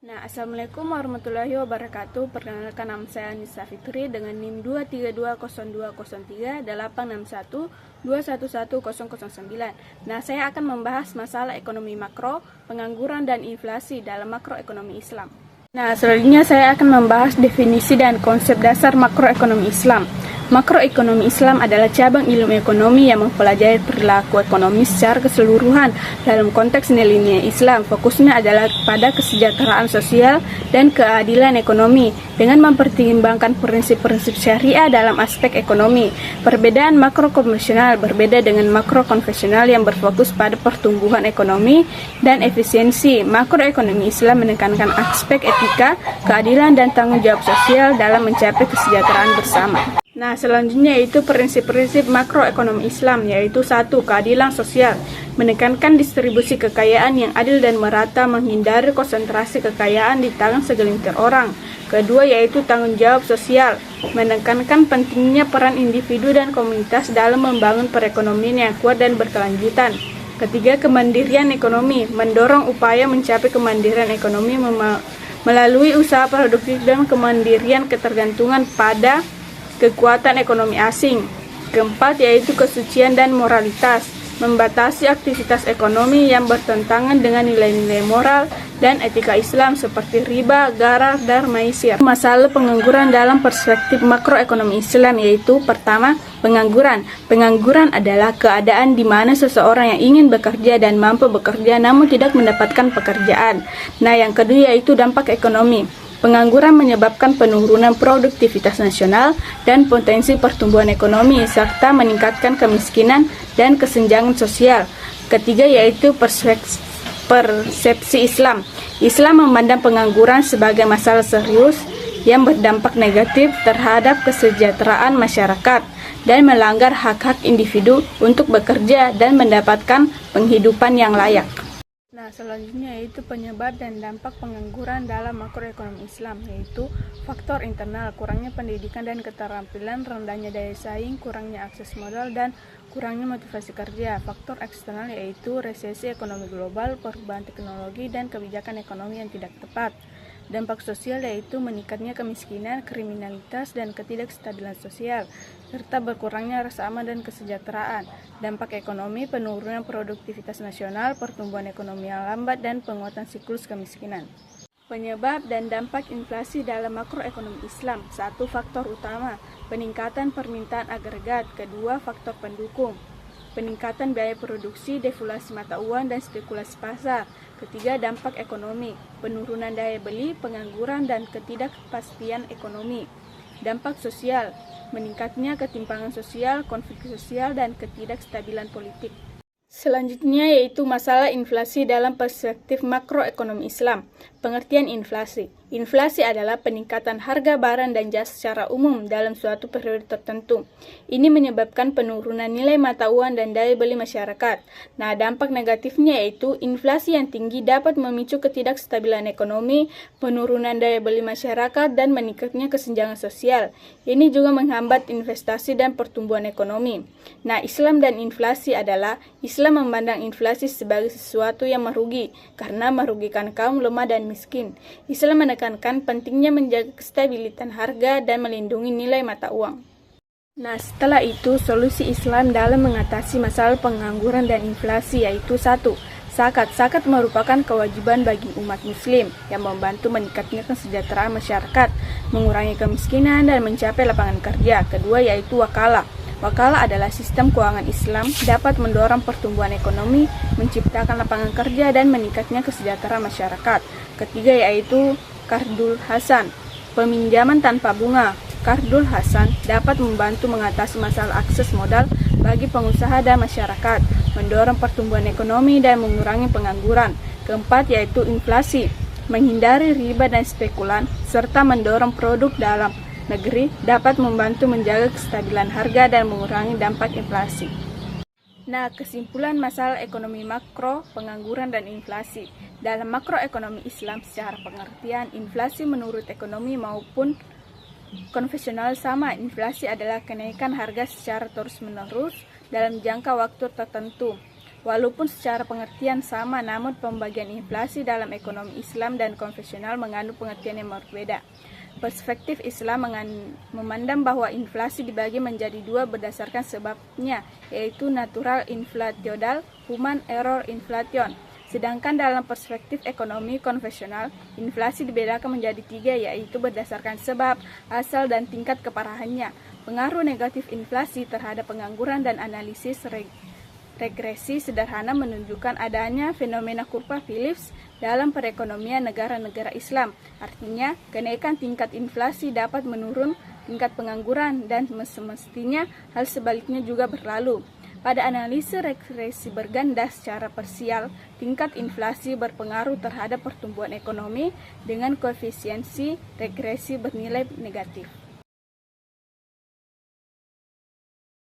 Assalamualaikum warahmatullahi wabarakatuh. Perkenalkan, nama saya Anissa Fitri dengan NIM 2320203 861 211009. Saya akan membahas masalah ekonomi makro, pengangguran dan inflasi dalam makroekonomi Islam. Selanjutnya saya akan membahas definisi dan konsep dasar makroekonomi Islam. Makroekonomi Islam adalah cabang ilmu ekonomi yang mempelajari perilaku ekonomi secara keseluruhan. Dalam konteks nilai-nilai Islam, fokusnya adalah pada kesejahteraan sosial dan keadilan ekonomi dengan mempertimbangkan prinsip-prinsip syariah dalam aspek ekonomi. Perbedaan makro konvensional berbeda dengan makro konvensional yang berfokus pada pertumbuhan ekonomi dan efisiensi. Makroekonomi Islam menekankan aspek etika, keadilan dan tanggung jawab sosial dalam mencapai kesejahteraan bersama. Selanjutnya yaitu prinsip-prinsip makroekonomi Islam, yaitu 1. Keadilan sosial, menekankan distribusi kekayaan yang adil dan merata, menghindari konsentrasi kekayaan di tangan segelintir orang. Kedua yaitu tanggung jawab sosial, menekankan pentingnya peran individu dan komunitas dalam membangun perekonomian yang kuat dan berkelanjutan. Ketiga, kemandirian ekonomi, mendorong upaya mencapai kemandirian ekonomi melalui usaha produktif dan kemandirian ketergantungan pada kekuatan ekonomi asing. Keempat yaitu kesucian dan moralitas, membatasi aktivitas ekonomi yang bertentangan dengan nilai-nilai moral dan etika Islam seperti riba, gharar, dan maisir. Masalah pengangguran dalam perspektif makroekonomi Islam yaitu pertama, pengangguran. Pengangguran adalah keadaan di mana seseorang yang ingin bekerja dan mampu bekerja namun tidak mendapatkan pekerjaan. Yang kedua yaitu dampak ekonomi. Pengangguran menyebabkan penurunan produktivitas nasional dan potensi pertumbuhan ekonomi, serta meningkatkan kemiskinan dan kesenjangan sosial. Ketiga yaitu persepsi Islam. Islam memandang pengangguran sebagai masalah serius yang berdampak negatif terhadap kesejahteraan masyarakat dan melanggar hak-hak individu untuk bekerja dan mendapatkan penghidupan yang layak. Selanjutnya yaitu penyebab dan dampak pengangguran dalam makroekonomi Islam, yaitu faktor internal, kurangnya pendidikan dan keterampilan, rendahnya daya saing, kurangnya akses modal, dan kurangnya motivasi kerja. Faktor eksternal yaitu resesi ekonomi global, perubahan teknologi, dan kebijakan ekonomi yang tidak tepat. Dampak sosial yaitu meningkatnya kemiskinan, kriminalitas, dan ketidakstabilan sosial, serta berkurangnya rasa aman dan kesejahteraan. Dampak ekonomi, penurunan produktivitas nasional, pertumbuhan ekonomi yang lambat, dan penguatan siklus kemiskinan. Penyebab dan dampak inflasi dalam makroekonomi Islam. 1. Faktor utama, peningkatan permintaan agregat. Kedua, faktor pendukung, peningkatan biaya produksi, deflasi mata uang, dan spekulasi pasar. Ketiga, dampak ekonomi, penurunan daya beli, pengangguran, dan ketidakpastian ekonomi. Dampak sosial, meningkatnya ketimpangan sosial, konflik sosial, dan ketidakstabilan politik. Selanjutnya yaitu masalah inflasi dalam perspektif makroekonomi Islam. Pengertian inflasi. Inflasi adalah peningkatan harga barang dan jasa secara umum dalam suatu periode tertentu. Ini menyebabkan penurunan nilai mata uang dan daya beli masyarakat. Dampak negatifnya yaitu inflasi yang tinggi dapat memicu ketidakstabilan ekonomi, penurunan daya beli masyarakat, dan meningkatnya kesenjangan sosial. Ini juga menghambat investasi dan pertumbuhan ekonomi. Islam dan inflasi adalah Islam memandang inflasi sebagai sesuatu yang merugi karena merugikan kaum lemah dan miskin. Islam menekankan pentingnya menjaga kestabilitas harga dan melindungi nilai mata uang. Setelah itu solusi Islam dalam mengatasi masalah pengangguran dan inflasi yaitu 1. Zakat. Zakat merupakan kewajiban bagi umat muslim yang membantu meningkatkan kesejahteraan masyarakat, mengurangi kemiskinan, dan mencapai lapangan kerja. Kedua yaitu wakalah. Wakalah adalah sistem keuangan Islam, dapat mendorong pertumbuhan ekonomi, menciptakan lapangan kerja, dan meningkatnya kesejahteraan masyarakat. Ketiga yaitu Qardul Hasan, peminjaman tanpa bunga. Qardul Hasan dapat membantu mengatasi masalah akses modal bagi pengusaha dan masyarakat, mendorong pertumbuhan ekonomi, dan mengurangi pengangguran. Keempat yaitu inflasi, menghindari riba dan spekulan, serta mendorong produk dalam negeri, dapat membantu menjaga kestabilan harga dan mengurangi dampak inflasi. Kesimpulan masalah ekonomi makro, pengangguran, dan inflasi. Dalam makroekonomi Islam secara pengertian, inflasi menurut ekonomi maupun konvensional sama. Inflasi adalah kenaikan harga secara terus-menerus dalam jangka waktu tertentu. Walaupun secara pengertian sama, namun pembagian inflasi dalam ekonomi Islam dan konvensional mengandung pengertian yang berbeda. Perspektif Islam memandang bahwa inflasi dibagi menjadi dua berdasarkan sebabnya, yaitu natural inflation dan human error inflation. Sedangkan dalam perspektif ekonomi konvensional, inflasi dibedakan menjadi tiga, yaitu berdasarkan sebab, asal, dan tingkat keparahannya. Pengaruh negatif inflasi terhadap pengangguran dan analisis regresi sederhana menunjukkan adanya fenomena kurva Phillips dalam perekonomian negara-negara Islam. Artinya, kenaikan tingkat inflasi dapat menurun tingkat pengangguran dan semestinya hal sebaliknya juga berlalu. Pada analisis regresi berganda secara parsial, tingkat inflasi berpengaruh terhadap pertumbuhan ekonomi dengan koefisiensi regresi bernilai negatif.